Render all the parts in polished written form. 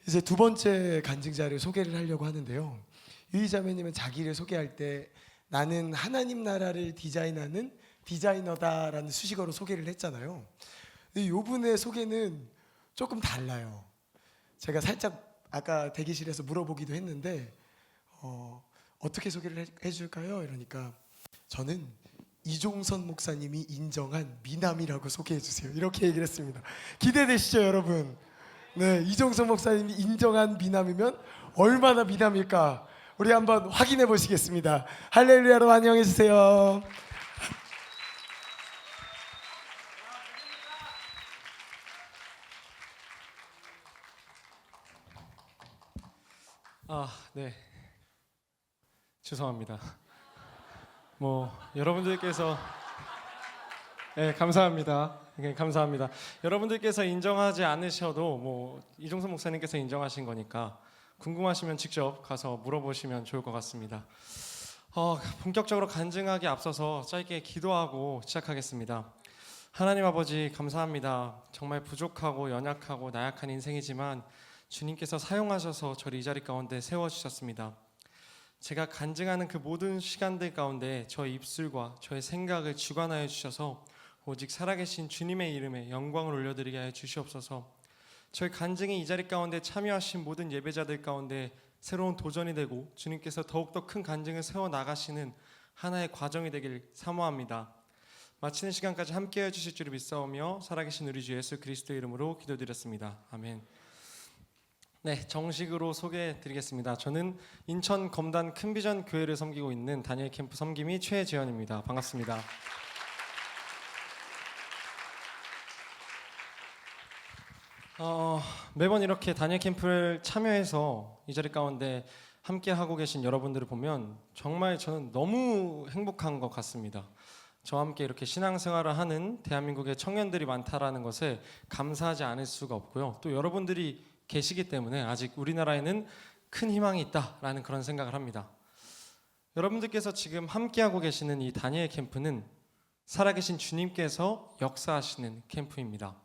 이제 두 번째 간증자를 소개를 하려고 하는데요. 유이자매님은 자기를 소개할 때 나는 하나님 나라를 디자인하는 디자이너다라는 수식어로 소개를 했잖아요. 근데 이분의 소개는 조금 달라요. 제가 살짝 아까 대기실에서 물어보기도 했는데 어떻게 소개를 해줄까요? 이러니까 저는 이종선 목사님이 인정한 미남이라고 소개해 주세요. 이렇게 얘기를 했습니다. 기대되시죠, 여러분? 네, 이종선 목사님이 인정한 미남이면 얼마나 미남일까? 우리 한번 확인해 보시겠습니다. 할렐루야로 환영해 주세요. 네. 죄송합니다. 여러분들께서 감사합니다. 감사합니다. 여러분들께서 인정하지 않으셔도 이종선 목사님께서 인정하신 거니까 궁금하시면 직접 가서 물어보시면 좋을 것 같습니다. 본격적으로 간증하기 앞서서 짧게 기도하고 시작하겠습니다. 하나님 아버지 감사합니다. 정말 부족하고 연약하고 나약한 인생이지만 주님께서 사용하셔서 저를 이 자리 가운데 세워주셨습니다. 제가 간증하는 그 모든 시간들 가운데 저의 입술과 저의 생각을 주관하여 주셔서 오직 살아계신 주님의 이름에 영광을 올려드리게 하여 주시옵소서. 저희 간증이 이 자리 가운데 참여하신 모든 예배자들 가운데 새로운 도전이 되고 주님께서 더욱더 큰 간증을 세워나가시는 하나의 과정이 되길 사모합니다. 마치는 시간까지 함께해 주실 줄을 믿사오며 살아계신 우리 주 예수 그리스도의 이름으로 기도드렸습니다. 아멘. 네, 정식으로 소개해드리겠습니다. 저는 인천 검단 큰비전 교회를 섬기고 있는 다니엘 캠프 섬김이 최재현입니다. 반갑습니다. 매번 이렇게 다니엘 캠프를 참여해서 이 자리 가운데 함께 하고 계신 여러분들을 보면 정말 저는 너무 행복한 것 같습니다. 저와 함께 이렇게 신앙생활을 하는 대한민국의 청년들이 많다라는 것에 감사하지 않을 수가 없고요. 또 여러분들이 계시기 때문에 아직 우리나라에는 큰 희망이 있다라는 그런 생각을 합니다. 여러분들께서 지금 함께하고 계시는 이 다니엘 캠프는 살아계신 주님께서 역사하시는 캠프입니다.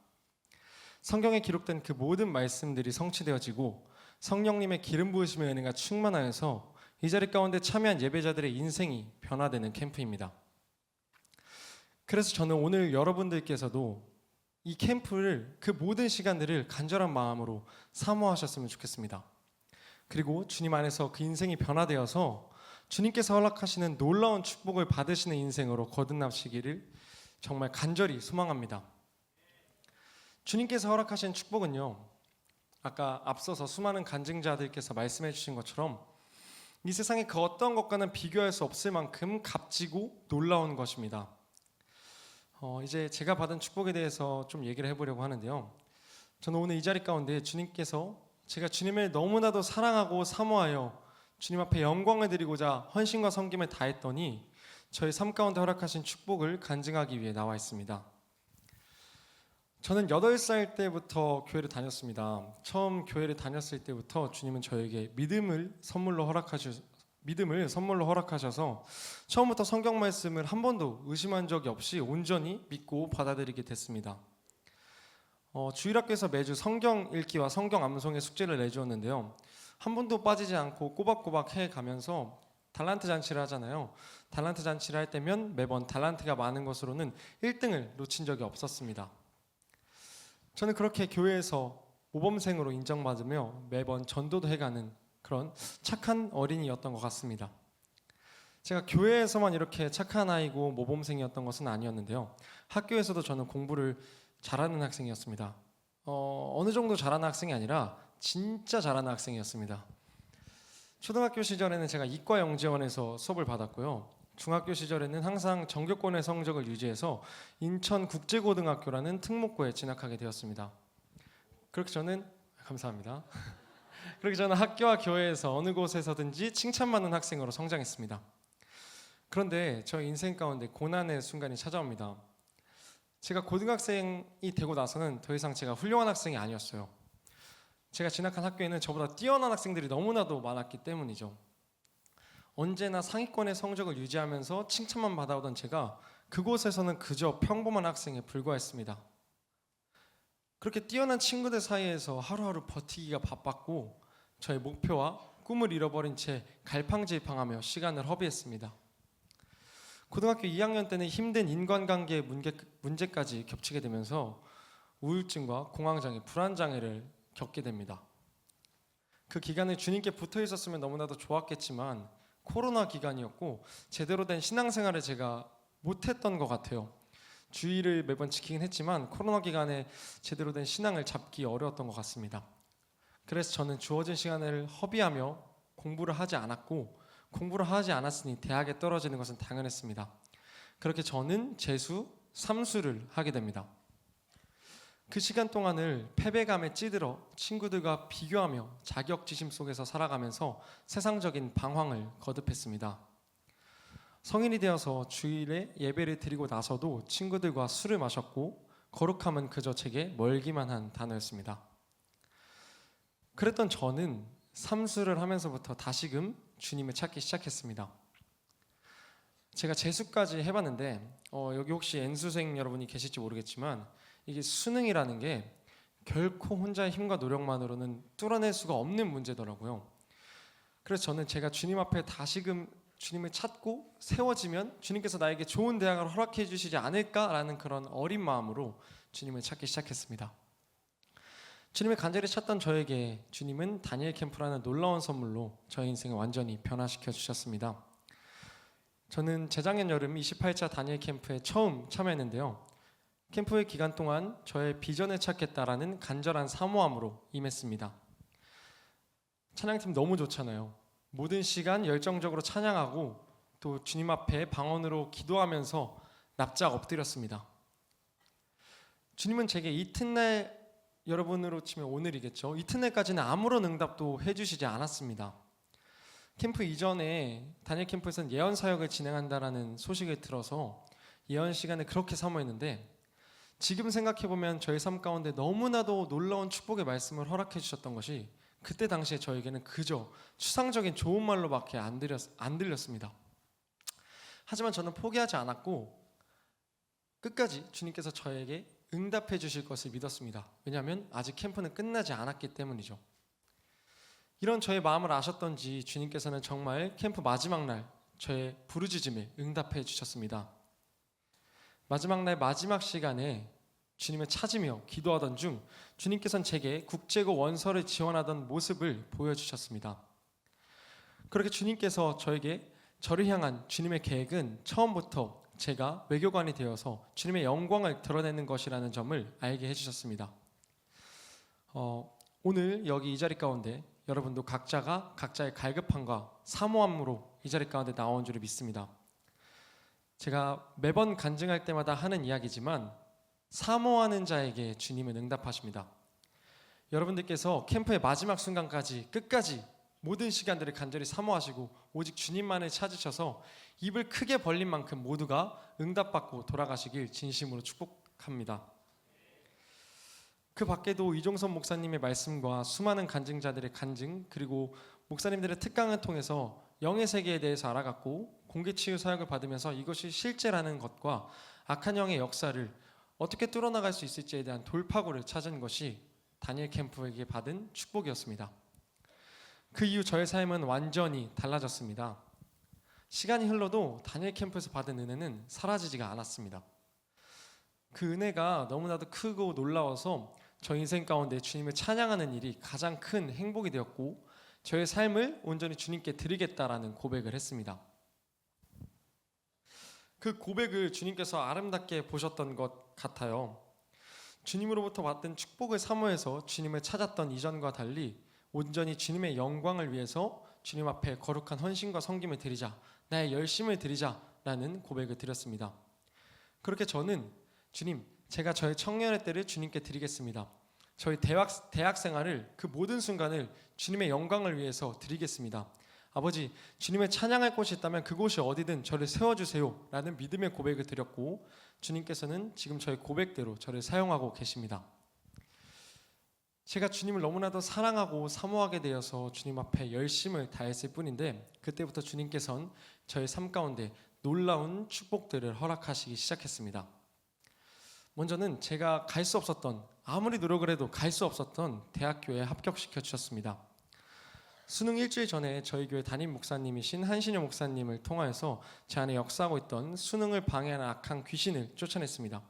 성경에 기록된 그 모든 말씀들이 성취되어지고 성령님의 기름 부으심의 은혜가 충만하여서 이 자리 가운데 참여한 예배자들의 인생이 변화되는 캠프입니다. 그래서 저는 오늘 여러분들께서도 이 캠프를 그 모든 시간들을 간절한 마음으로 사모하셨으면 좋겠습니다. 그리고 주님 안에서 그 인생이 변화되어서 주님께서 허락하시는 놀라운 축복을 받으시는 인생으로 거듭나시기를 정말 간절히 소망합니다. 주님께서 허락하신 축복은요, 아까 앞서서 수많은 간증자들께서 말씀해 주신 것처럼 이 세상의 그 어떤 것과는 비교할 수 없을 만큼 값지고 놀라운 것입니다. 이제 제가 받은 축복에 대해서 좀 얘기를 해보려고 하는데요. 저는 오늘 이 자리 가운데 주님께서 제가 주님을 너무나도 사랑하고 사모하여 주님 앞에 영광을 드리고자 헌신과 섬김을 다했더니 저의 삶 가운데 허락하신 축복을 간증하기 위해 나와 있습니다. 저는 8살 때부터 교회를 다녔습니다. 처음 교회를 다녔을 때부터 주님은 저에게 믿음을 선물로 허락하셔서 처음부터 성경 말씀을 한 번도 의심한 적이 없이 온전히 믿고 받아들이게 됐습니다. 주일학교에서 매주 성경 읽기와 성경 암송의 숙제를 내주었는데요. 한 번도 빠지지 않고 꼬박꼬박 해가면서 달란트 잔치를 하잖아요. 달란트 잔치를 할 때면 매번 달란트가 많은 것으로는 1등을 놓친 적이 없었습니다. 저는 그렇게 교회에서 모범생으로 인정받으며 매번 전도도 해가는 그런 착한 어린이였던 것 같습니다. 제가 교회에서만 이렇게 착한 아이고 모범생이었던 것은 아니었는데요. 학교에서도 저는 공부를 잘하는 학생이었습니다. 어느 정도 잘하는 학생이 아니라 진짜 잘하는 학생이었습니다. 초등학교 시절에는 제가 이과영재원에서 수업을 받았고요. 중학교 시절에는 항상 전교권의 성적을 유지해서 인천국제고등학교라는 특목고에 진학하게 되었습니다. 그렇게 저는 감사합니다. 그렇게 저는 학교와 교회에서 어느 곳에서든지 칭찬받는 학생으로 성장했습니다. 그런데 저 인생 가운데 고난의 순간이 찾아옵니다. 제가 고등학생이 되고 나서는 더 이상 제가 훌륭한 학생이 아니었어요. 제가 진학한 학교에는 저보다 뛰어난 학생들이 너무나도 많았기 때문이죠. 언제나 상위권의 성적을 유지하면서 칭찬만 받아오던 제가 그곳에서는 그저 평범한 학생에 불과했습니다. 그렇게 뛰어난 친구들 사이에서 하루하루 버티기가 바빴고 저의 목표와 꿈을 잃어버린 채 갈팡질팡하며 시간을 허비했습니다. 고등학교 2학년 때는 힘든 인간관계 문제까지 겹치게 되면서 우울증과 공황장애, 불안장애를 겪게 됩니다. 그 기간에 주님께 붙어 있었으면 너무나도 좋았겠지만 코로나 기간이었고 제대로 된 신앙생활을 제가 못했던 것 같아요. 주의를 매번 지키긴 했지만 코로나 기간에 제대로 된 신앙을 잡기 어려웠던 것 같습니다. 그래서 저는 주어진 시간을 허비하며 공부를 하지 않았고 공부를 하지 않았으니 대학에 떨어지는 것은 당연했습니다. 그렇게 저는 재수, 삼수를 하게 됩니다. 그 시간 동안을 패배감에 찌들어 친구들과 비교하며 자격지심 속에서 살아가면서 세상적인 방황을 거듭했습니다. 성인이 되어서 주일에 예배를 드리고 나서도 친구들과 술을 마셨고 거룩함은 그저 제게 멀기만 한 단어였습니다. 그랬던 저는 삼수를 하면서부터 다시금 주님을 찾기 시작했습니다. 제가 재수까지 해봤는데 여기 혹시 N수생 여러분이 계실지 모르겠지만 이게 수능이라는 게 결코 혼자의 힘과 노력만으로는 뚫어낼 수가 없는 문제더라고요. 그래서 저는 제가 주님 앞에 다시금 주님을 찾고 세워지면 주님께서 나에게 좋은 대학을 허락해 주시지 않을까라는 그런 어린 마음으로 주님을 찾기 시작했습니다. 주님을 간절히 찾던 저에게 주님은 다니엘 캠프라는 놀라운 선물로 저의 인생을 완전히 변화시켜 주셨습니다. 저는 재작년 여름 28차 다니엘 캠프에 처음 참여했는데요. 캠프의 기간 동안 저의 비전을 찾겠다라는 간절한 사모함으로 임했습니다. 찬양팀 너무 좋잖아요. 모든 시간 열정적으로 찬양하고 또 주님 앞에 방언으로 기도하면서 납작 엎드렸습니다. 주님은 제게 이튿날, 여러분으로 치면 오늘이겠죠, 이튿날까지는 아무런 응답도 해주시지 않았습니다. 캠프 이전에 다니엘 캠프에서는 예언 사역을 진행한다라는 소식을 들어서 예언 시간을 그렇게 사모했는데 지금 생각해보면 저희 삶 가운데 너무나도 놀라운 축복의 말씀을 허락해 주셨던 것이 그때 당시에 저에게는 그저 추상적인 좋은 말로밖에 안 들렸습니다. 하지만 저는 포기하지 않았고 끝까지 주님께서 저에게 응답해 주실 것을 믿었습니다. 왜냐하면 아직 캠프는 끝나지 않았기 때문이죠. 이런 저의 마음을 아셨던지 주님께서는 정말 캠프 마지막 날 저의 부르짖음에 응답해 주셨습니다. 마지막 날 마지막 시간에 주님을 찾으며 기도하던 중 주님께서는 제게 국제고 원서를 지원하던 모습을 보여주셨습니다. 그렇게 주님께서 저를 향한 주님의 계획은 처음부터 제가 외교관이 되어서 주님의 영광을 드러내는 것이라는 점을 알게 해주셨습니다. 오늘 여기 이 자리 가운데 여러분도 각자가 각자의 갈급함과 사모함으로 이 자리 가운데 나온 줄을 믿습니다. 제가 매번 간증할 때마다 하는 이야기지만 사모하는 자에게 주님은 응답하십니다. 여러분들께서 캠프의 마지막 순간까지 끝까지 모든 시간들을 간절히 사모하시고 오직 주님만을 찾으셔서 입을 크게 벌린 만큼 모두가 응답받고 돌아가시길 진심으로 축복합니다. 그 밖에도 이종선 목사님의 말씀과 수많은 간증자들의 간증, 그리고 목사님들의 특강을 통해서 영의 세계에 대해서 알아갔고 공개치유 사역을 받으면서 이것이 실제라는 것과 악한 영의 역사를 어떻게 뚫어나갈 수 있을지에 대한 돌파구를 찾은 것이 다니엘 캠프에게 받은 축복이었습니다. 그 이후 저의 삶은 완전히 달라졌습니다. 시간이 흘러도 다니엘 캠프에서 받은 은혜는 사라지지가 않았습니다. 그 은혜가 너무나도 크고 놀라워서 저 인생 가운데 주님을 찬양하는 일이 가장 큰 행복이 되었고 저의 삶을 온전히 주님께 드리겠다라는 고백을 했습니다. 그 고백을 주님께서 아름답게 보셨던 것 같아요. 주님으로부터 받던 축복을 사모해서 주님을 찾았던 이전과 달리 온전히 주님의 영광을 위해서 주님 앞에 거룩한 헌신과 섬김을 드리자, 나의 열심을 드리자라는 고백을 드렸습니다. 그렇게 저는 주님, 제가 저의 청년의 때를 주님께 드리겠습니다. 저희 대학 생활을 그 모든 순간을 주님의 영광을 위해서 드리겠습니다. 아버지, 주님의 찬양할 곳이 있다면 그곳이 어디든 저를 세워주세요 라는 믿음의 고백을 드렸고 주님께서는 지금 저의 고백대로 저를 사용하고 계십니다. 제가 주님을 너무나도 사랑하고 사모하게 되어서 주님 앞에 열심을 다했을 뿐인데 그때부터 주님께서는 저의 삶 가운데 놀라운 축복들을 허락하시기 시작했습니다. 먼저는 제가 갈 수 없었던 아무리 노력을 해도 갈 수 없었던 대학교에 합격시켜 주셨습니다. 수능 일주일 전에 저희 교회 담임 목사님이신 한신영 목사님을 통하여서 제 안에 역사하고 있던 수능을 방해하는 악한 귀신을 쫓아냈습니다.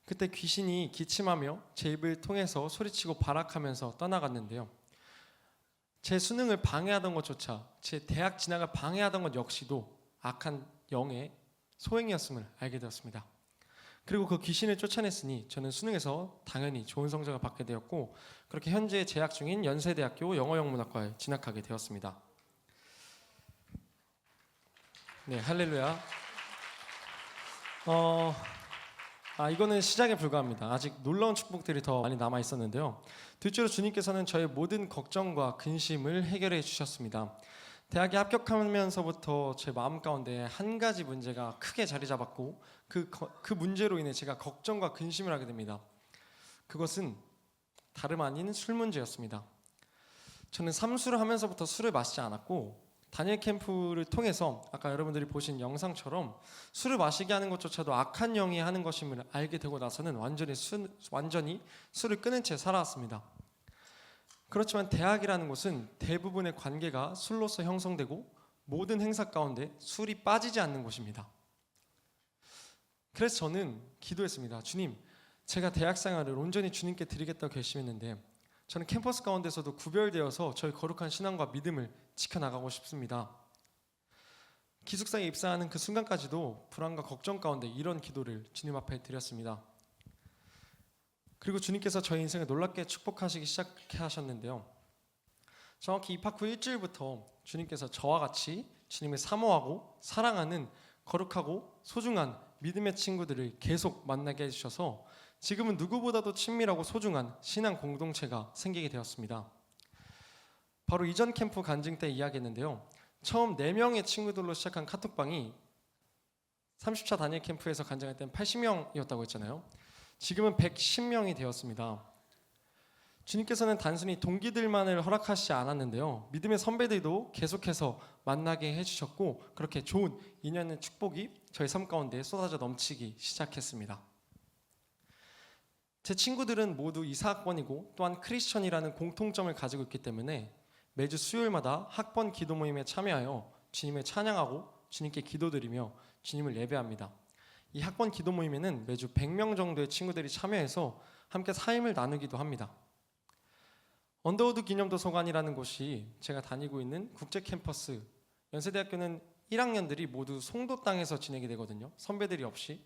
그때 귀신이 기침하며 제 입을 통해서 소리치고 발악하면서 떠나갔는데요. 제 수능을 방해하던 것조차 제 대학 진학을 방해하던 것 역시도 악한 영의 소행이었음을 알게 되었습니다. 그리고 그 귀신을 쫓아냈으니 저는 수능에서 당연히 좋은 성적을 받게 되었고, 그렇게 현재 재학 중인 연세대학교 영어영문학과에 진학하게 되었습니다. 네, 할렐루야. 이거는 시작에 불과합니다. 아직 놀라운 축복들이 더 많이 남아 있었는데요. 둘째로 주님께서는 저의 모든 걱정과 근심을 해결해 주셨습니다. 대학에 합격하면서부터 제 마음 가운데 한 가지 문제가 크게 자리 잡았고, 그 문제로 인해 제가 걱정과 근심을 하게 됩니다. 그것은 다름 아닌 술 문제였습니다. 저는 삼수를 하면서부터 술을 마시지 않았고, 다니엘 캠프를 통해서 아까 여러분들이 보신 영상처럼 술을 마시게 하는 것조차도 악한 영이 하는 것임을 알게 되고 나서는 완전히 술을 끊은 채 살아왔습니다. 그렇지만 대학이라는 곳은 대부분의 관계가 술로서 형성되고 모든 행사 가운데 술이 빠지지 않는 곳입니다. 그래서 저는 기도했습니다. 주님, 제가 대학 생활을 온전히 주님께 드리겠다고 결심했는데 저는 캠퍼스 가운데서도 구별되어서 저희 거룩한 신앙과 믿음을 지켜나가고 싶습니다. 기숙사에 입사하는 그 순간까지도 불안과 걱정 가운데 이런 기도를 주님 앞에 드렸습니다. 그리고 주님께서 저희 인생을 놀랍게 축복하시기 시작하셨는데요. 정확히 입학 후 일주일부터 주님께서 저와 같이 주님을 사모하고 사랑하는 거룩하고 소중한 믿음의 친구들을 계속 만나게 해주셔서 지금은 누구보다도 친밀하고 소중한 신앙 공동체가 생기게 되었습니다. 바로 이전 캠프 간증 때 이야기했는데요. 처음 4명의 친구들로 시작한 카톡방이 30차 다니엘 캠프에서 간증할 때는 80명이었다고 했잖아요. 지금은 110명이 되었습니다. 주님께서는 단순히 동기들만을 허락하시지 않았는데요. 믿음의 선배들도 계속해서 만나게 해주셨고, 그렇게 좋은 인연의 축복이 저희 삶 가운데 쏟아져 넘치기 시작했습니다. 제 친구들은 모두 이사학번이고 또한 크리스천이라는 공통점을 가지고 있기 때문에 매주 수요일마다 학번 기도 모임에 참여하여 주님을 찬양하고 주님께 기도드리며 주님을 예배합니다. 이 학번 기도 모임에는 매주 100명 정도의 친구들이 참여해서 함께 삶을 나누기도 합니다. 언더우드 기념도서관이라는 곳이 제가 다니고 있는 국제 캠퍼스, 연세대학교는 1학년들이 모두 송도 땅에서 지내게 되거든요. 선배들이 없이.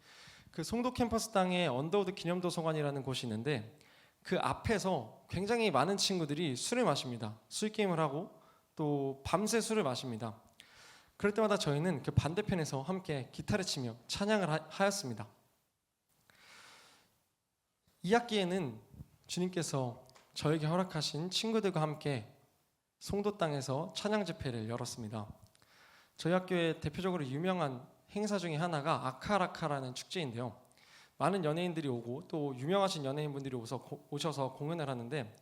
그 송도 캠퍼스 땅에 언더우드 기념도서관이라는 곳이 있는데 그 앞에서 굉장히 많은 친구들이 술을 마십니다. 술게임을 하고 또 밤새 술을 마십니다. 그럴 때마다 저희는 그 반대편에서 함께 기타를 치며 찬양을 하였습니다. 2학기에는 주님께서 저에게 허락하신 친구들과 함께 송도 땅에서 찬양 집회를 열었습니다. 저희 학교에 대표적으로 유명한 행사 중에 하나가 아카라카라는 축제인데요. 많은 연예인들이 오고 또 유명하신 연예인분들이 오셔서 공연을 하는데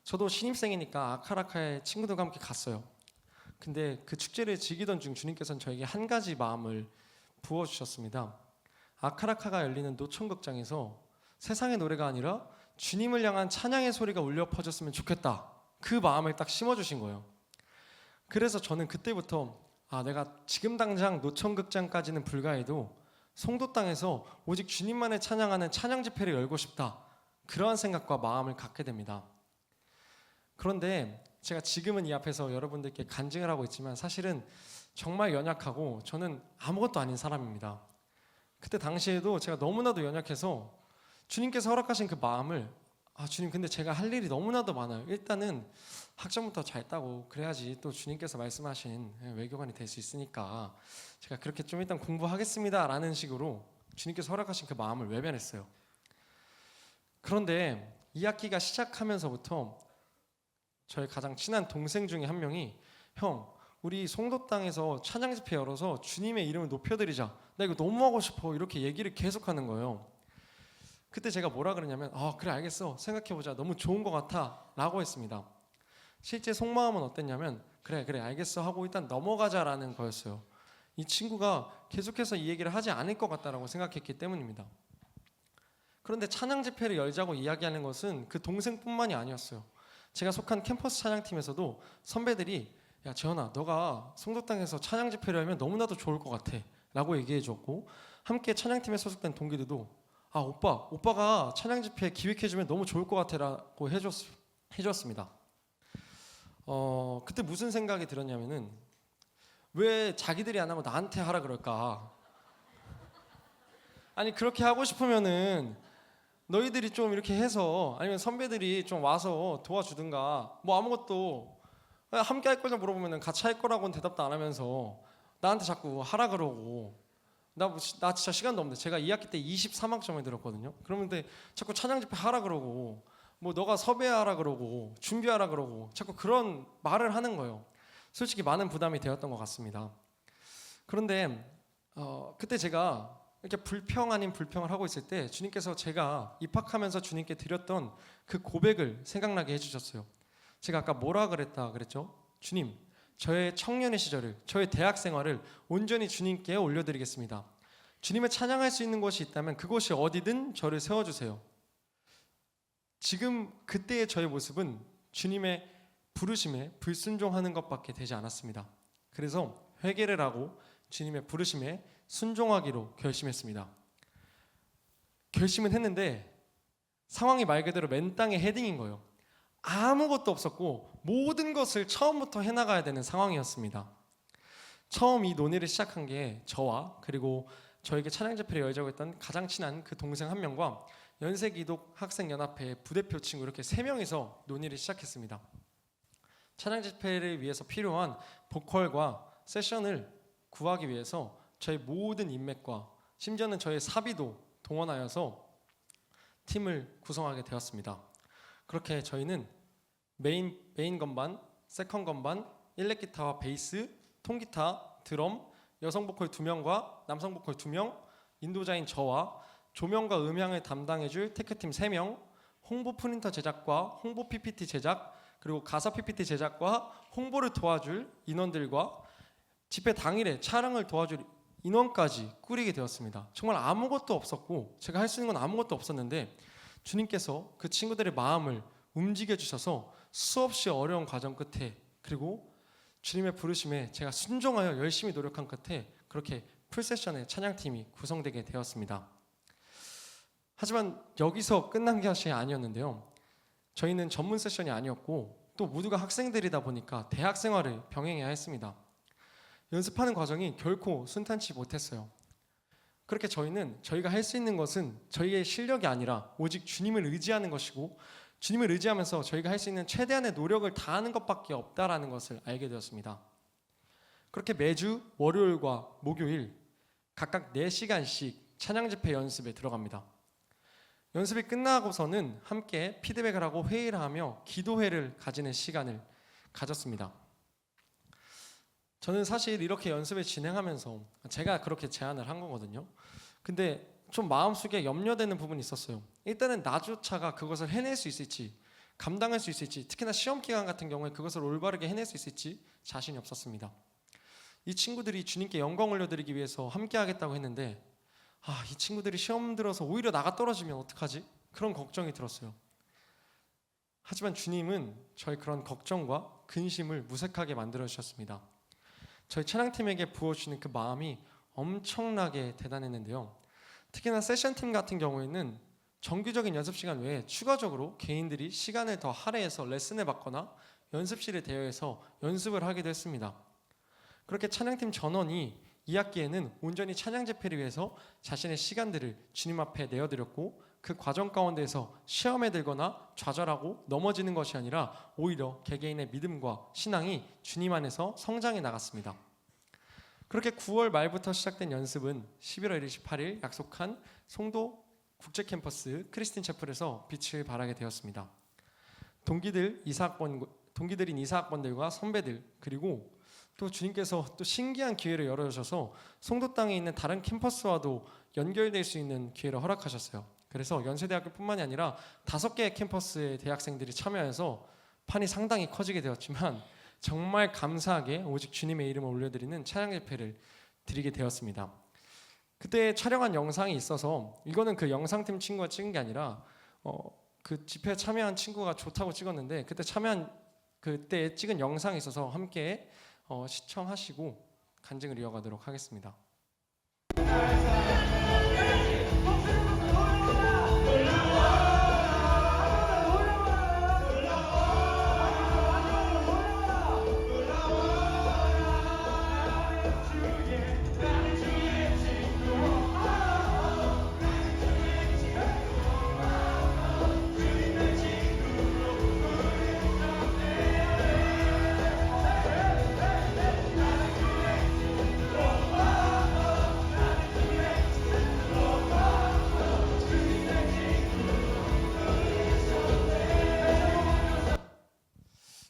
저도 신입생이니까 아카라카에 친구들과 함께 갔어요. 근데 그 축제를 즐기던 중 주님께서는 저에게 한 가지 마음을 부어주셨습니다. 아카라카가 열리는 노천극장에서 세상의 노래가 아니라 주님을 향한 찬양의 소리가 울려 퍼졌으면 좋겠다. 그 마음을 딱 심어주신 거예요. 그래서 저는 그때부터 내가 지금 당장 노천극장까지는 불가해도 송도 땅에서 오직 주님만을 찬양하는 찬양 집회를 열고 싶다. 그러한 생각과 마음을 갖게 됩니다. 그런데 제가 지금은 이 앞에서 여러분들께 간증을 하고 있지만 사실은 정말 연약하고 저는 아무것도 아닌 사람입니다. 그때 당시에도 제가 너무나도 연약해서 주님께서 허락하신 그 마음을 주님 근데 제가 할 일이 너무나도 많아요. 일단은 학점부터 잘 따고 그래야지 또 주님께서 말씀하신 외교관이 될 수 있으니까 제가 그렇게 좀 일단 공부하겠습니다 라는 식으로 주님께서 허락하신 그 마음을 외면했어요. 그런데 2학기가 시작하면서부터 저의 가장 친한 동생 중에 한 명이 형 우리 송도 땅에서 찬양 집회 열어서 주님의 이름을 높여드리자. 나 이거 너무 하고 싶어. 이렇게 얘기를 계속하는 거예요. 그때 제가 뭐라 그러냐면 그래 알겠어. 생각해보자. 너무 좋은 것 같아 라고 했습니다. 실제 속마음은 어땠냐면 그래 알겠어 하고 일단 넘어가자라는 거였어요. 이 친구가 계속해서 이 얘기를 하지 않을 것 같다라고 생각했기 때문입니다. 그런데 찬양 집회를 열자고 이야기하는 것은 그 동생뿐만이 아니었어요. 제가 속한 캠퍼스 찬양팀에서도 선배들이 야 재현아, 너가 송도땅에서 찬양 집회를 하면 너무나도 좋을 것 같아 라고 얘기해 줬고, 함께 찬양팀에 소속된 동기들도 아 오빠가 찬양 집회 기획해 주면 너무 좋을 것 같아 라고 해줬습니다. 그때 무슨 생각이 들었냐면은, 왜 자기들이 안 하고 나한테 하라 그럴까? 아니 그렇게 하고 싶으면은 너희들이 좀 이렇게 해서, 아니면 선배들이 좀 와서 도와주든가, 뭐 아무것도 함께 할 거냐 물어보면은 같이 할 거라고는 대답도 안 하면서 나한테 자꾸 하라 그러고, 나 진짜 시간도 없는데, 제가 2학기 때 23학점을 들었거든요. 그러는데 자꾸 찬양 집회 하라 그러고, 뭐 너가 섭외하라 그러고 준비하라 그러고 자꾸 그런 말을 하는 거예요. 솔직히 많은 부담이 되었던 것 같습니다. 그런데 그때 제가 이렇게 불평 아닌 불평을 하고 있을 때 주님께서 제가 입학하면서 주님께 드렸던 그 고백을 생각나게 해주셨어요. 제가 아까 뭐라 그랬죠? 주님, 저의 청년의 시절을, 저의 대학 생활을 온전히 주님께 올려드리겠습니다. 주님을 찬양할 수 있는 곳이 있다면 그곳이 어디든 저를 세워주세요. 지금 그때의 저의 모습은 주님의 부르심에 불순종하는 것밖에 되지 않았습니다. 그래서 회개를 하고 주님의 부르심에 순종하기로 결심했습니다. 결심은 했는데 상황이 말 그대로 맨 땅에 헤딩인 거예요. 아무것도 없었고 모든 것을 처음부터 해나가야 되는 상황이었습니다. 처음 이 논의를 시작한 게 저와, 그리고 저에게 찬양 집회를 열자고 했던 가장 친한 그 동생 한 명과 연세기독 학생연합회 부대표 친구, 이렇게 3명이서 논의를 시작했습니다. 찬양 집회를 위해서 필요한 보컬과 세션을 구하기 위해서 저희 모든 인맥과 심지어는 저의 사비도 동원하여서 팀을 구성하게 되었습니다. 그렇게 저희는 메인 건반, 세컨 건반, 일렉 기타와 베이스, 통기타, 드럼, 여성 보컬 2명과 남성 보컬 2명, 인도자인 저와 조명과 음향을 담당해줄 테크팀 3명, 홍보 프린터 제작과 홍보 PPT 제작, 그리고 가사 PPT 제작과 홍보를 도와줄 인원들과 집회 당일에 촬영을 도와줄 인원까지 꾸리게 되었습니다. 정말 아무것도 없었고 제가 할 수 있는 건 아무것도 없었는데 주님께서 그 친구들의 마음을 움직여 주셔서 수없이 어려운 과정 끝에, 그리고 주님의 부르심에 제가 순종하여 열심히 노력한 끝에 그렇게 풀세션의 찬양팀이 구성되게 되었습니다. 하지만 여기서 끝난 것이 아니었는데요. 저희는 전문 세션이 아니었고 또 모두가 학생들이다 보니까 대학 생활을 병행해야 했습니다. 연습하는 과정이 결코 순탄치 못했어요. 그렇게 저희는 저희가 할 수 있는 것은 저희의 실력이 아니라 오직 주님을 의지하는 것이고, 주님을 의지하면서 저희가 할 수 있는 최대한의 노력을 다하는 것밖에 없다라는 것을 알게 되었습니다. 그렇게 매주 월요일과 목요일 각각 4시간씩 찬양 집회 연습에 들어갑니다. 연습이 끝나고서는 함께 피드백을 하고 회의를 하며 기도회를 가지는 시간을 가졌습니다. 저는 사실 이렇게 연습을 진행하면서 제가 그렇게 제안을 한 거거든요. 근데 좀 마음속에 염려되는 부분이 있었어요. 일단은 나조차가 그것을 해낼 수 있을지, 감당할 수 있을지, 특히나 시험 기간 같은 경우에 그것을 올바르게 해낼 수 있을지 자신이 없었습니다. 이 친구들이 주님께 영광 올려드리기 위해서 함께 하겠다고 했는데 이 친구들이 시험 들어서 오히려 나가 떨어지면 어떡하지? 그런 걱정이 들었어요. 하지만 주님은 저의 그런 걱정과 근심을 무색하게 만들어 주셨습니다. 저희 찬양팀에게 부어주시는 그 마음이 엄청나게 대단했는데요. 특히나 세션팀 같은 경우에는 정규적인 연습 시간 외에 추가적으로 개인들이 시간을 더 할애해서 레슨을 받거나 연습실을 대여해서 연습을 하기도 했습니다. 그렇게 찬양팀 전원이 2학기에는 온전히 찬양 집회를 위해서 자신의 시간들을 주님 앞에 내어드렸고, 그 과정 가운데에서 시험에 들거나 좌절하고 넘어지는 것이 아니라 오히려 개개인의 믿음과 신앙이 주님 안에서 성장해 나갔습니다. 그렇게 9월 말부터 시작된 연습은 11월 28일 약속한 송도 국제캠퍼스 크리스틴 채플에서 빛을 발하게 되었습니다. 동기들인 2사학번들과 선배들, 그리고 또 주님께서 또 신기한 기회를 열어주셔서 송도 땅에 있는 다른 캠퍼스와도 연결될 수 있는 기회를 허락하셨어요. 그래서 연세대학교뿐만이 아니라 5개의 캠퍼스의 대학생들이 참여해서 판이 상당히 커지게 되었지만 정말 감사하게 오직 주님의 이름을 올려드리는 찬양 집회를 드리게 되었습니다. 그때 촬영한 영상이 있어서 이거는 그 영상팀 친구가 찍은 게 아니라 그 집회에 참여한 친구가 좋다고 찍었는데 그때 찍은 영상이 있어서 함께 시청하시고 간증을 이어가도록 하겠습니다.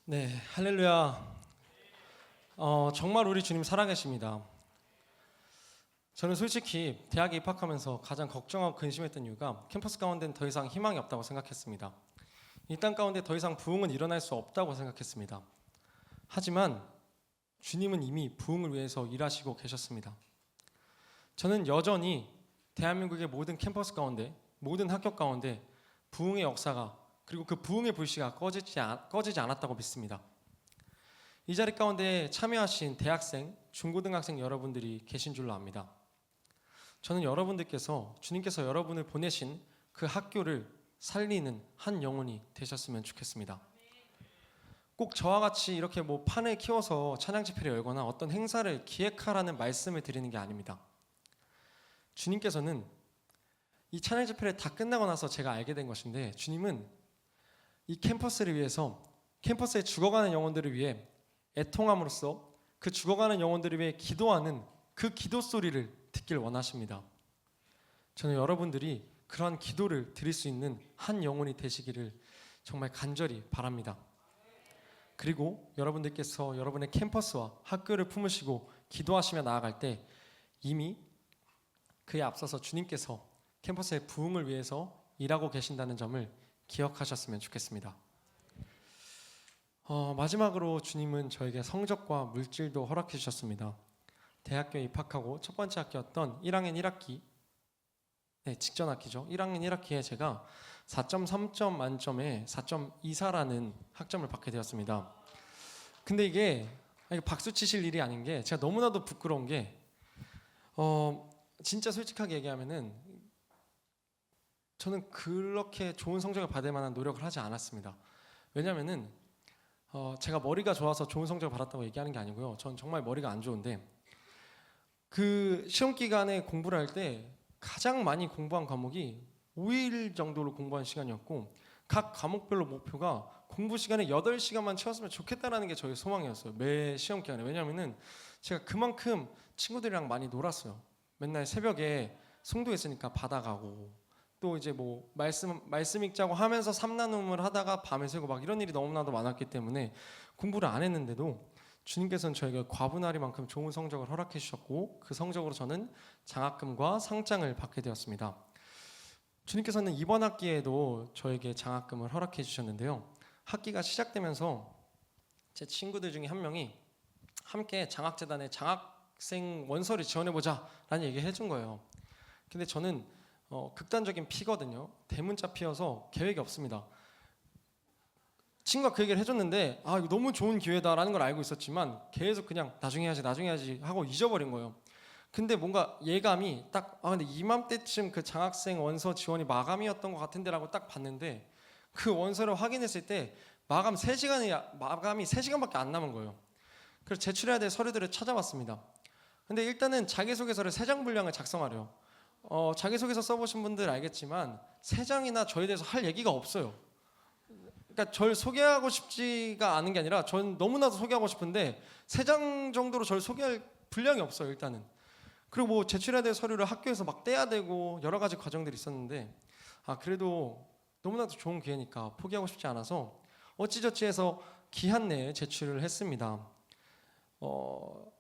네, 할렐루야. 정말 우리 주님 살아계십니다. 저는 솔직히 대학에 입학하면서 가장 걱정하고 근심했던 이유가 캠퍼스 가운데는 더 이상 희망이 없다고 생각했습니다. 이 땅 가운데 더 이상 부흥은 일어날 수 없다고 생각했습니다. 하지만 주님은 이미 부흥을 위해서 일하시고 계셨습니다. 저는 여전히 대한민국의 모든 캠퍼스 가운데, 모든 학교 가운데 부흥의 역사가, 그리고 그 부흥의 불씨가 꺼지지 않았다고 믿습니다. 이 자리 가운데 참여하신 대학생, 중고등학생 여러분들이 계신 줄로 압니다. 저는 여러분들께서, 주님께서 여러분을 보내신 그 학교를 살리는 한 영혼이 되셨으면 좋겠습니다. 꼭 저와 같이 이렇게 판을 키워서 찬양 집회를 열거나 어떤 행사를 기획하라는 말씀을 드리는 게 아닙니다. 주님께서는 이 찬양 집회를 다 끝나고 나서 제가 알게 된 것인데, 주님은 이 캠퍼스를 위해서, 캠퍼스에 죽어가는 영혼들을 위해 애통함으로써 그 죽어가는 영혼들을 위해 기도하는 그 기도 소리를 듣길 원하십니다. 저는 여러분들이 그러한 기도를 드릴 수 있는 한 영혼이 되시기를 정말 간절히 바랍니다. 그리고 여러분들께서 여러분의 캠퍼스와 학교를 품으시고 기도하시며 나아갈 때 이미 그에 앞서서 주님께서 캠퍼스의 부흥을 위해서 일하고 계신다는 점을 기억하셨으면 좋겠습니다. 마지막으로 주님은 저에게 성적과 물질도 허락해 주셨습니다. 대학교에 입학하고 첫 번째 학기였던 1학년 1학기, 직전 학기죠. 1학년 1학기에 제가 4.3점 만점에 4.24라는 학점을 받게 되었습니다. 근데 이게 박수 치실 일이 아닌 게, 제가 너무나도 부끄러운 게 진짜 솔직하게 얘기하면은 저는 그렇게 좋은 성적을 받을 만한 노력을 하지 않았습니다. 왜냐면은 제가 머리가 좋아서 좋은 성적을 받았다고 얘기하는 게 아니고요. 전 정말 머리가 안 좋은데, 그 시험 기간에 공부를 할 때 가장 많이 공부한 과목이 5일 정도로 공부한 시간이었고, 각 과목별로 목표가 공부 시간에 8시간만 채웠으면 좋겠다라는 게 저의 소망이었어요. 매 시험 기간에. 왜냐면은 제가 그만큼 친구들이랑 많이 놀았어요. 맨날 새벽에 송도에 있으니까 바다 가고, 또 이제 말씀 읽자고 하면서 삼나눔을 하다가 밤에 새고 막 이런 일이 너무나도 많았기 때문에 공부를 안 했는데도 주님께서는 저에게 과분하리만큼 좋은 성적을 허락해 주셨고, 그 성적으로 저는 장학금과 상장을 받게 되었습니다. 주님께서는 이번 학기에도 저에게 장학금을 허락해 주셨는데요. 학기가 시작되면서 제 친구들 중에 한 명이 함께 장학재단에 장학생 원서를 지원해보자 라는 얘기를 해준 거예요. 근데 저는 극단적인 피거든요. 대문자 피여서 계획이 없습니다. 친구가 그 얘기를 해줬는데 이거 너무 좋은 기회다라는 걸 알고 있었지만 계속 그냥 나중에 해야지 하고 잊어버린 거예요. 근데 뭔가 예감이 딱 근데 이맘때쯤 그 장학생 원서 지원이 마감이었던 것 같은데라고 딱 봤는데, 그 원서를 확인했을 때 마감이 3시간밖에 안 남은 거예요. 그래서 제출해야 될 서류들을 찾아봤습니다. 근데 일단은 자기소개서를 3장 분량을 작성하래요. 자기소개서 써보신 분들 알겠지만 3장이나 저에 대해서 할 얘기가 없어요. 그러니까 저를 소개하고 싶지가 않은 게 아니라 전 너무나도 소개하고 싶은데 3장 정도로 저를 소개할 분량이 없어요. 일단은. 그리고 제출해야 될 서류를 학교에서 막 떼야 되고 여러 가지 과정들이 있었는데, 그래도 너무나도 좋은 기회니까 포기하고 싶지 않아서 어찌저찌 해서 기한 내에 제출을 했습니다.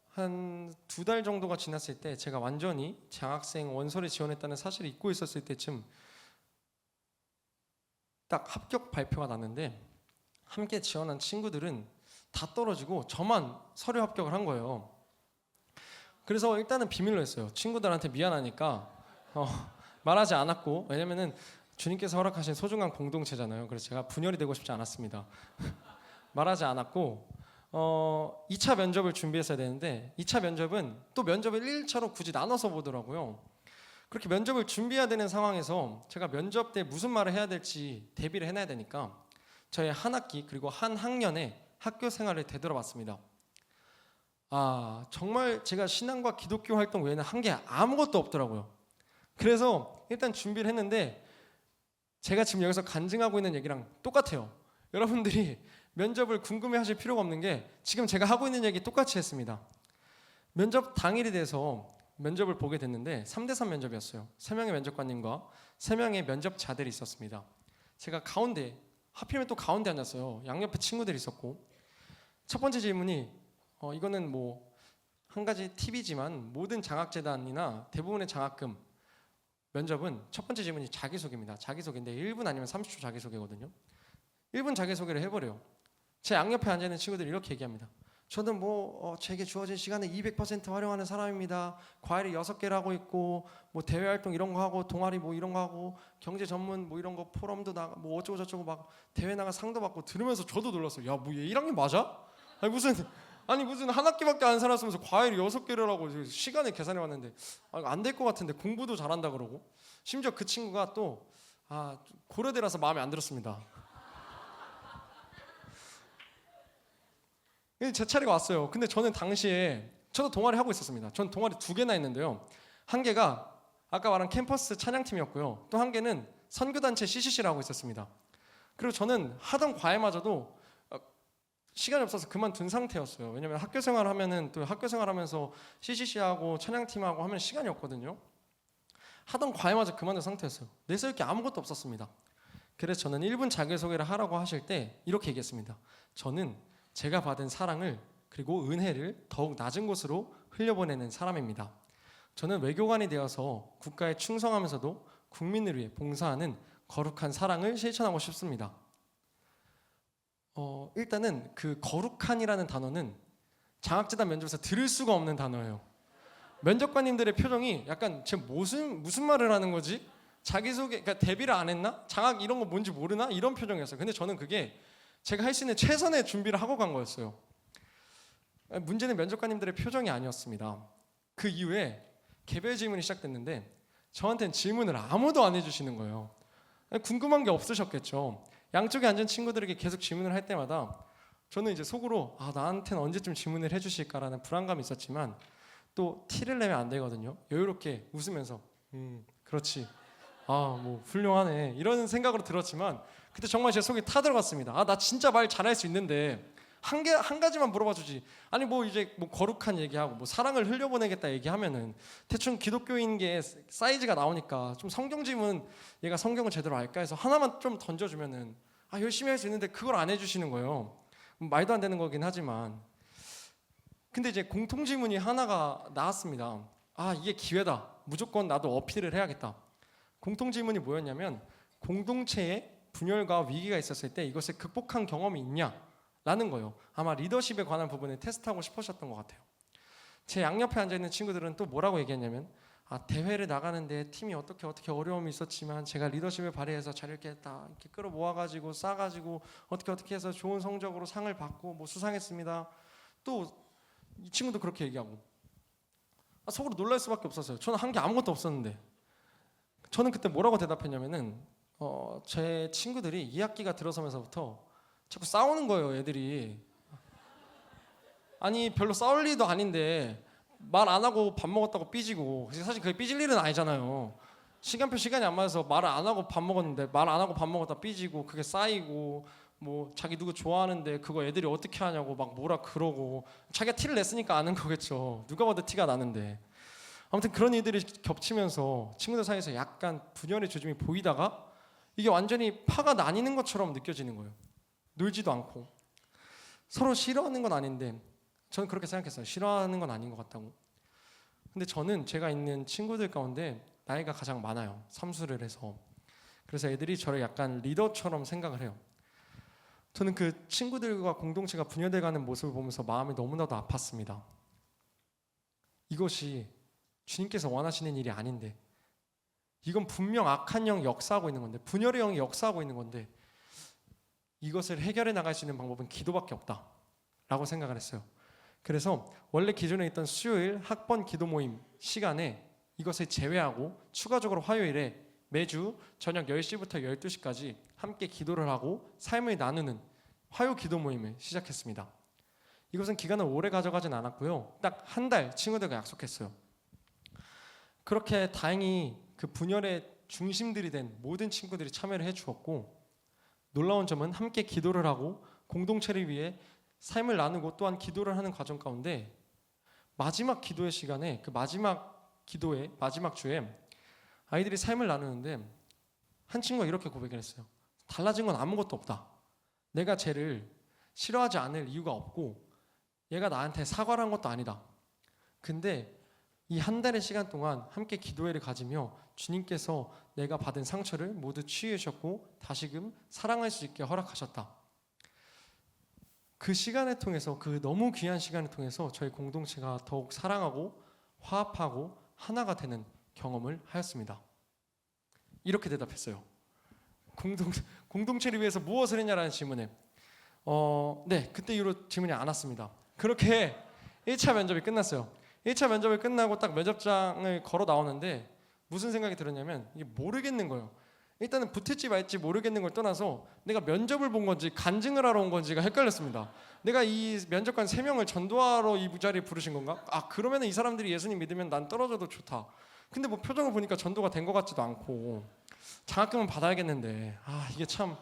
한 2달 정도가 지났을 때 제가 완전히 장학생 원서를 지원했다는 사실을 잊고 있었을 때쯤 딱 합격 발표가 났는데, 함께 지원한 친구들은 다 떨어지고 저만 서류 합격을 한 거예요. 그래서 일단은 비밀로 했어요. 친구들한테 미안하니까 말하지 않았고, 왜냐면은 주님께서 허락하신 소중한 공동체잖아요. 그래서 제가 분열이 되고 싶지 않았습니다. 말하지 않았고 2차 면접을 준비했어야 되는데 2차 면접은 또 면접을 1차로 굳이 나눠서 보더라고요. 그렇게 면접을 준비해야 되는 상황에서 제가 면접 때 무슨 말을 해야 될지 대비를 해놔야 되니까 저의 한 학기 그리고 한 학년의 학교 생활을 되돌아봤습니다. 정말 제가 신앙과 기독교 활동 외에는 한 게 아무것도 없더라고요. 그래서 일단 준비를 했는데 제가 지금 여기서 간증하고 있는 얘기랑 똑같아요. 여러분들이 면접을 궁금해하실 필요가 없는 게 지금 제가 하고 있는 얘기 똑같이 했습니다. 면접 당일이 돼서 면접을 보게 됐는데 3대3 면접이었어요. 3명의 면접관님과 3명의 면접자들이 있었습니다. 제가 가운데, 하필이면 또 가운데 앉았어요. 양옆에 친구들이 있었고 첫 번째 질문이 이거는 뭐 한 가지 팁이지만 모든 장학재단이나 대부분의 장학금 면접은 첫 번째 질문이 자기소개입니다. 자기소개인데 1분 아니면 30초 자기소개거든요. 1분 자기소개를 해버려요. 제 양옆에 앉아있는 친구들이 이렇게 얘기합니다. 저는 제게 주어진 시간을 200% 활용하는 사람입니다. 과외를 6개를 하고 있고 대외 활동 이런 거 하고 동아리 이런 거 하고 경제 전문 이런 거 포럼도 나가 어쩌고 저쩌고 막 대회 나가 상도 받고 들으면서 저도 놀랐어요. 야, 얘 1학년 맞아? 무슨 한 학기밖에 안 살았으면서 과외를 6개를 하고 시간을 계산해 왔는데 안 될 것 같은데 공부도 잘한다 그러고 심지어 그 친구가 또 고려대라서 마음에 안 들었습니다. 제 차례가 왔어요. 근데 저는 당시에 저도 동아리 하고 있었습니다. 전 동아리 2개나 했는데요. 한 개가 아까 말한 캠퍼스 찬양팀이었고요. 또 한 개는 선교단체 CCC를 하고 있었습니다. 그리고 저는 하던 과외마저도 시간이 없어서 그만둔 상태였어요. 왜냐면 학교 생활하면은 또 학교 생활하면서 CCC하고 찬양팀하고 하면 시간이 없거든요. 하던 과외마저 그만둔 상태였어요. 내세울 게 아무것도 없었습니다. 그래서 저는 1분 자기소개를 하라고 하실 때 이렇게 얘기했습니다. 저는 제가 받은 사랑을 그리고 은혜를 더욱 낮은 곳으로 흘려보내는 사람입니다. 저는 외교관이 되어서 국가에 충성하면서도 국민을 위해 봉사하는 거룩한 사랑을 실천하고 싶습니다. 일단은 그 거룩한이라는 단어는 장학재단 면접에서 들을 수가 없는 단어예요. 면접관님들의 표정이 약간 쟤 무슨 말을 하는 거지? 자기소개, 그러니까 대비를 안 했나? 장학 이런 거 뭔지 모르나? 이런 표정이었어요. 근데 저는 그게 제가 할 수 있는 최선의 준비를 하고 간 거였어요. 문제는 면접관님들의 표정이 아니었습니다. 그 이후에 개별 질문이 시작됐는데 저한테는 질문을 아무도 안 해주시는 거예요. 궁금한 게 없으셨겠죠. 양쪽에 앉은 친구들에게 계속 질문을 할 때마다 저는 이제 속으로 나한테는 언제쯤 질문을 해주실까라는 불안감이 있었지만 또 티를 내면 안 되거든요. 여유롭게 웃으면서 그렇지, 훌륭하네 이런 생각으로 들었지만 그때 정말 제 속이 타들어갔습니다. 나 진짜 말 잘할 수 있는데 한 가지만 물어봐 주지. 아니 이제 거룩한 얘기하고 사랑을 흘려보내겠다 얘기하면은 대충 기독교인 게 사이즈가 나오니까 좀 성경 질문 얘가 성경을 제대로 알까 해서 하나만 좀 던져주면은 열심히 할 수 있는데 그걸 안 해주시는 거예요. 말도 안 되는 거긴 하지만 근데 이제 공통 질문이 하나가 나왔습니다. 이게 기회다. 무조건 나도 어필을 해야겠다. 공통 질문이 뭐였냐면 공동체에 분열과 위기가 있었을 때 이것을 극복한 경험이 있냐? 라는 거예요. 아마 리더십에 관한 부분을 테스트하고 싶으셨던 것 같아요. 제 양옆에 앉아있는 친구들은 또 뭐라고 얘기했냐면 대회를 나가는데 팀이 어떻게 어려움이 있었지만 제가 리더십을 발휘해서 잘 이렇게 끌어모아가지고 싸가지고 어떻게 해서 좋은 성적으로 상을 받고 수상했습니다. 또 이 친구도 그렇게 얘기하고 속으로 놀랄 수밖에 없었어요. 저는 한 게 아무것도 없었는데 저는 그때 뭐라고 대답했냐면은 제 친구들이 2학기가 들어서면서부터 자꾸 싸우는 거예요. 애들이 별로 싸울 일도 아닌데 말 안 하고 밥 먹었다고 삐지고 사실 그게 삐질 일은 아니잖아요. 시간이 안 맞아서 말을 안 하고 밥 먹었는데 말 안 하고 밥 먹었다 삐지고 그게 쌓이고 자기 누구 좋아하는데 그거 애들이 어떻게 하냐고 뭐라 그러고 자기가 티를 냈으니까 아는 거겠죠. 누가 봐도 티가 나는데 아무튼 그런 일들이 겹치면서 친구들 사이에서 약간 분열의 조짐이 보이다가 이게 완전히 파가 나뉘는 것처럼 느껴지는 거예요. 놀지도 않고 서로 싫어하는 건 아닌데 저는 그렇게 생각했어요. 싫어하는 건 아닌 것 같다고. 근데 저는 제가 있는 친구들 가운데 나이가 가장 많아요. 삼수를 해서. 그래서 애들이 저를 약간 리더처럼 생각을 해요. 저는 그 친구들과 공동체가 분열돼가는 모습을 보면서 마음이 너무나도 아팠습니다. 이것이 주님께서 원하시는 일이 아닌데, 이건 분명 악한 영이 역사하고 있는 건데, 분열의 영이 역사하고 있는 건데, 이것을 해결해 나갈 수 있는 방법은 기도밖에 없다라고 생각을 했어요. 그래서 원래 기존에 있던 수요일 학번 기도 모임 시간에 이것을 제외하고 추가적으로 화요일에 매주 저녁 10시부터 12시까지 함께 기도를 하고 삶을 나누는 화요 기도 모임을 시작했습니다. 이것은 기간을 오래 가져가진 않았고요. 딱 한 달 친구들과 약속했어요. 그렇게 다행히 그 분열의 중심들이 된 모든 친구들이 참여를 해주었고, 놀라운 점은 함께 기도를 하고 공동체를 위해 삶을 나누고 또한 기도를 하는 과정 가운데 마지막 기도의 시간에, 그 마지막 기도의 마지막 주에 아이들이 삶을 나누는데 한 친구가 이렇게 고백을 했어요. 달라진 건 아무것도 없다. 내가 쟤를 싫어하지 않을 이유가 없고 얘가 나한테 사과를 한 것도 아니다. 근데 이 한 달의 시간 동안 함께 기도회를 가지며 주님께서 내가 받은 상처를 모두 치유해 주셨고 다시금 사랑할 수 있게 허락하셨다. 그 시간을 통해서, 그 너무 귀한 시간을 통해서 저희 공동체가 더욱 사랑하고 화합하고 하나가 되는 경험을 하였습니다. 이렇게 대답했어요. 공동체를 위해서 무엇을 했냐라는 질문에 네, 그때 이후로 질문이 안 왔습니다. 그렇게 1차 면접이 끝났어요. 1차 면접을 끝나고 딱 면접장을 걸어 나오는데 무슨 생각이 들었냐면 이게 모르겠는 거예요. 일단은 붙을지 말지 모르겠는 걸 떠나서 내가 면접을 본 건지 간증을 하러 온 건지가 헷갈렸습니다. 내가 이 면접관 3명을 전도하러 이 자리에 부르신 건가? 아, 그러면 이 사람들이 예수님 믿으면 난 떨어져도 좋다. 근데 뭐 표정을 보니까 전도가 된 것 같지도 않고 장학금은 받아야겠는데 이게 참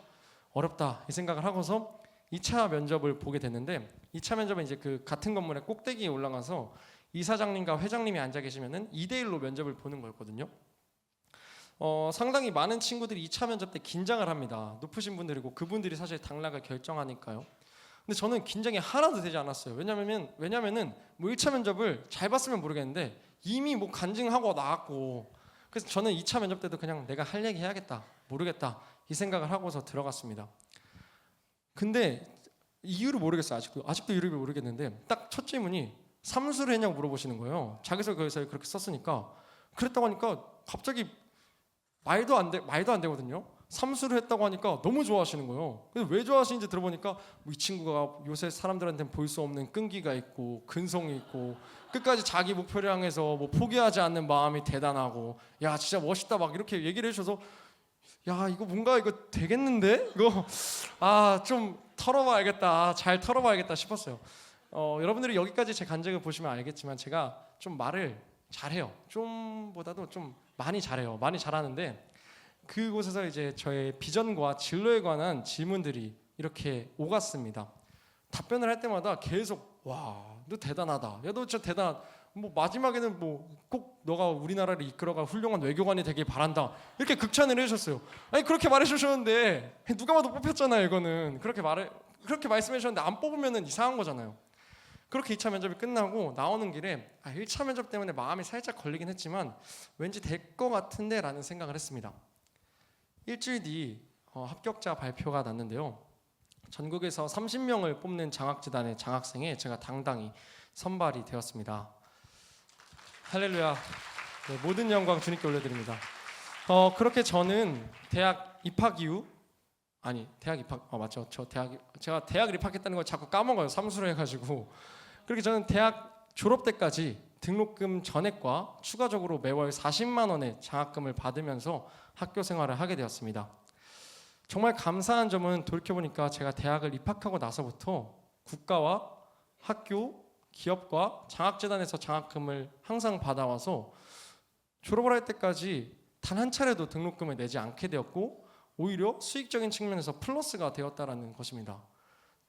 어렵다 이 생각을 하고서 2차 면접을 보게 됐는데, 2차 면접은 이제 그 같은 건물의 꼭대기에 올라가서 이사장님과 회장님이 앉아 계시면은 2대1로 면접을 보는 거였거든요. 상당히 많은 친구들이 2차 면접 때 긴장을 합니다. 높으신 분들이고 그분들이 사실 당락을 결정하니까요. 근데 저는 긴장이 하나도 되지 않았어요. 왜냐면은 뭐 1차 면접을 잘 봤으면 모르겠는데 이미 뭐 간증하고 나왔고, 그래서 저는 2차 면접 때도 그냥 내가 할 얘기 해야겠다, 모르겠다 이 생각을 하고서 들어갔습니다. 근데 이유를 모르겠어요. 아직도 이유를 모르겠는데 딱 첫 질문이 삼수를 했냐고 물어보시는 거예요. 자기소개서에 그렇게 썼으니까. 그랬다고 하니까 갑자기 말도 안 되거든요. 삼수를 했다고 하니까 너무 좋아하시는 거예요. 그래서 왜 좋아하시는지 들어보니까 이 친구가 요새 사람들한테는 볼 수 없는 끈기가 있고 근성이 있고 끝까지 자기 목표를 향해서 뭐 포기하지 않는 마음이 대단하고, 야 진짜 멋있다 막 이렇게 얘기를 해주셔서, 야 이거 뭔가 이거 되겠는데? 이거 좀 털어봐야겠다, 잘 털어봐야겠다 싶었어요. 여러분들이 여기까지 제 간증을 보시면 알겠지만 제가 좀 말을 잘해요. 좀보다도 좀 많이 잘해요. 많이 잘하는데 그곳에서 이제 저의 비전과 진로에 관한 질문들이 이렇게 오갔습니다. 답변을 할 때마다 계속 와, 너 대단하다. 야, 너 진짜 대단하다. 뭐 마지막에는 뭐 꼭 너가 우리나라를 이끌어가 훌륭한 외교관이 되길 바란다. 이렇게 극찬을 해주셨어요. 아니 그렇게 말해주셨는데 누가 봐도 뽑혔잖아요. 이거는 그렇게 말씀해 주셨는데 안 뽑으면은 이상한 거잖아요. 그렇게 2차 면접이 끝나고 나오는 길에 1차 면접 때문에 마음이 살짝 걸리긴 했지만 왠지 될 것 같은데 라는 생각을 했습니다. 일주일 뒤 합격자 발표가 났는데요. 전국에서 30명을 뽑는 장학재단의 장학생에 제가 당당히 선발이 되었습니다. 할렐루야. 네, 모든 영광 주님께 올려드립니다. 그렇게 저는 대학 입학 이후 맞죠. 제가 대학을 입학했다는 걸 자꾸 까먹어요. 삼수를 해가지고. 그렇게 저는 대학 졸업 때까지 등록금 전액과 추가적으로 매월 40만 원의 장학금을 받으면서 학교 생활을 하게 되었습니다. 정말 감사한 점은 돌이켜보니까 제가 대학을 입학하고 나서부터 국가와 학교, 기업과 장학재단에서 장학금을 항상 받아와서 졸업을 할 때까지 단 한 차례도 등록금을 내지 않게 되었고 오히려 수익적인 측면에서 플러스가 되었다라는 것입니다.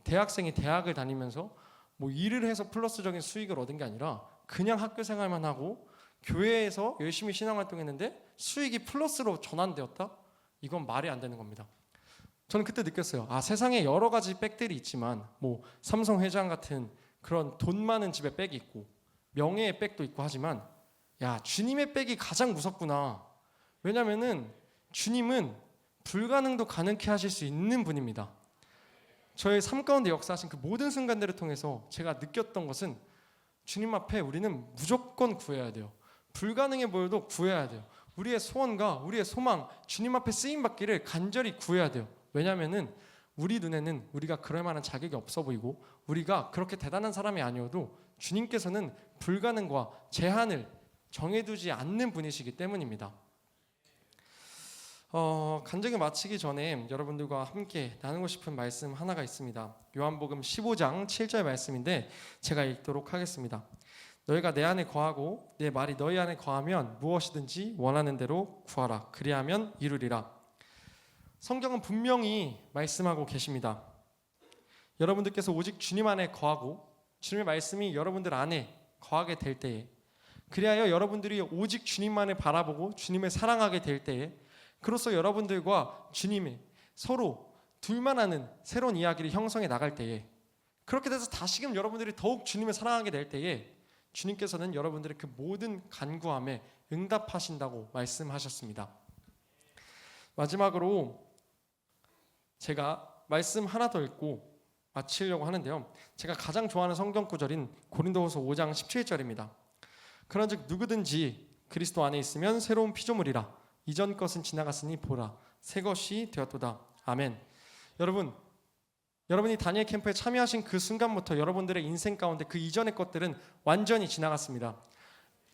대학생이 대학을 다니면서 뭐 일을 해서 플러스적인 수익을 얻은 게 아니라 그냥 학교 생활만 하고 교회에서 열심히 신앙활동했는데 수익이 플러스로 전환되었다? 이건 말이 안 되는 겁니다. 저는 그때 느꼈어요. 세상에 여러 가지 백들이 있지만 뭐 삼성 회장 같은 그런 돈 많은 집에 백이 있고 명예의 백도 있고 하지만 주님의 백이 가장 무섭구나. 왜냐면은 주님은 불가능도 가능케 하실 수 있는 분입니다. 저의 삶 가운데 역사하신 그 모든 순간들을 통해서 제가 느꼈던 것은 주님 앞에 우리는 무조건 구해야 돼요. 불가능해 보여도 구해야 돼요. 우리의 소원과 우리의 소망, 주님 앞에 쓰임 받기를 간절히 구해야 돼요. 왜냐하면은 우리 눈에는 우리가 그럴 만한 자격이 없어 보이고 우리가 그렇게 대단한 사람이 아니어도 주님께서는 불가능과 제한을 정해두지 않는 분이시기 때문입니다. 간증을 마치기 전에 여러분들과 함께 나누고 싶은 말씀 하나가 있습니다. 요한복음 15장 7절 말씀인데 제가 읽도록 하겠습니다. 너희가 내 안에 거하고 내 말이 너희 안에 거하면 무엇이든지 원하는 대로 구하라. 그리하면 이루리라. 성경은 분명히 말씀하고 계십니다. 여러분들께서 오직 주님 안에 거하고 주님의 말씀이 여러분들 안에 거하게 될 때에, 그리하여 여러분들이 오직 주님만을 바라보고 주님을 사랑하게 될 때에, 그로써 여러분들과 주님이 서로 둘만 아는 새로운 이야기를 형성해 나갈 때에, 그렇게 돼서 다시금 여러분들이 더욱 주님을 사랑하게 될 때에 주님께서는 여러분들의 그 모든 간구함에 응답하신다고 말씀하셨습니다. 마지막으로 제가 말씀 하나 더 읽고 마치려고 하는데요. 제가 가장 좋아하는 성경 구절인 고린도후서 5장 17절입니다. 그런즉 누구든지 그리스도 안에 있으면 새로운 피조물이라. 이전 것은 지나갔으니 보라, 새 것이 되었도다. 아멘. 여러분이 다니엘 캠프에 참여하신 그 순간부터 여러분들의 인생 가운데 그 이전의 것들은 완전히 지나갔습니다.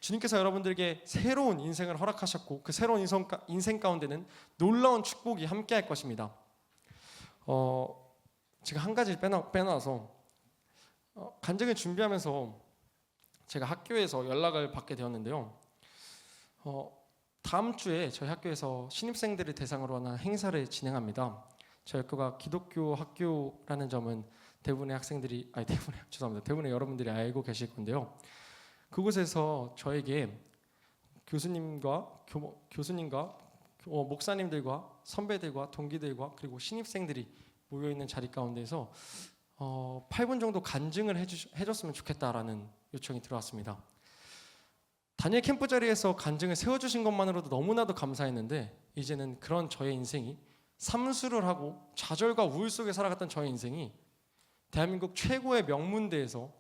주님께서 여러분들에게 새로운 인생을 허락하셨고 그 새로운 인생 가운데는 놀라운 축복이 함께할 것입니다. 제가 한 가지 빼놔서 간증을 준비하면서 제가 학교에서 연락을 받게 되었는데요. 다음 주에 저희 학교에서 신입생들을 대상으로 하는 행사를 진행합니다. 저희 학교가 기독교 학교라는 점은 대부분의 여러분들이 알고 계실 건데요. 그곳에서 저에게 교수님과 목사님들과 선배들과 동기들과 그리고 신입생들이 모여 있는 자리 가운데서 8분 정도 간증을 해줬으면 좋겠다라는 요청이 들어왔습니다. 다니엘 캠프 자리에서 간증을 세워주신 것만으로도 너무나도 감사했는데 이제는 그런 저의 인생이 삼수를 하고 좌절과 우울 속에 살아갔던 저의 인생이 대한민국 최고의 명문대에서,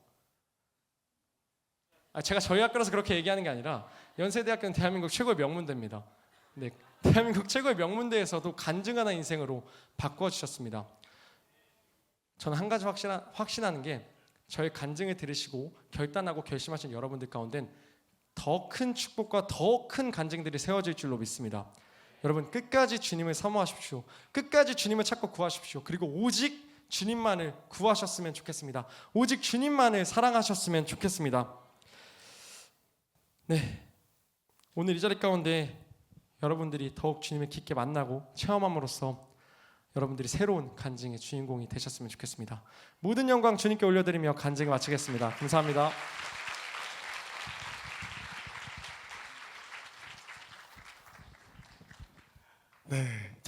제가 저희 학교라서 그렇게 얘기하는 게 아니라 연세대학교는 대한민국 최고의 명문대입니다. 네, 대한민국 최고의 명문대에서도 간증하는 인생으로 바꿔주셨습니다. 저는 한 가지 확신하는 게 저의 간증을 들으시고 결단하고 결심하신 여러분들 가운데는 더 큰 축복과 더 큰 간증들이 세워질 줄로 믿습니다. 여러분 끝까지 주님을 사모하십시오. 끝까지 주님을 찾고 구하십시오. 그리고 오직 주님만을 구하셨으면 좋겠습니다. 오직 주님만을 사랑하셨으면 좋겠습니다. 네, 오늘 이 자리 가운데 여러분들이 더욱 주님을 깊게 만나고 체험함으로써 여러분들이 새로운 간증의 주인공이 되셨으면 좋겠습니다. 모든 영광 주님께 올려드리며 간증을 마치겠습니다. 감사합니다. 네.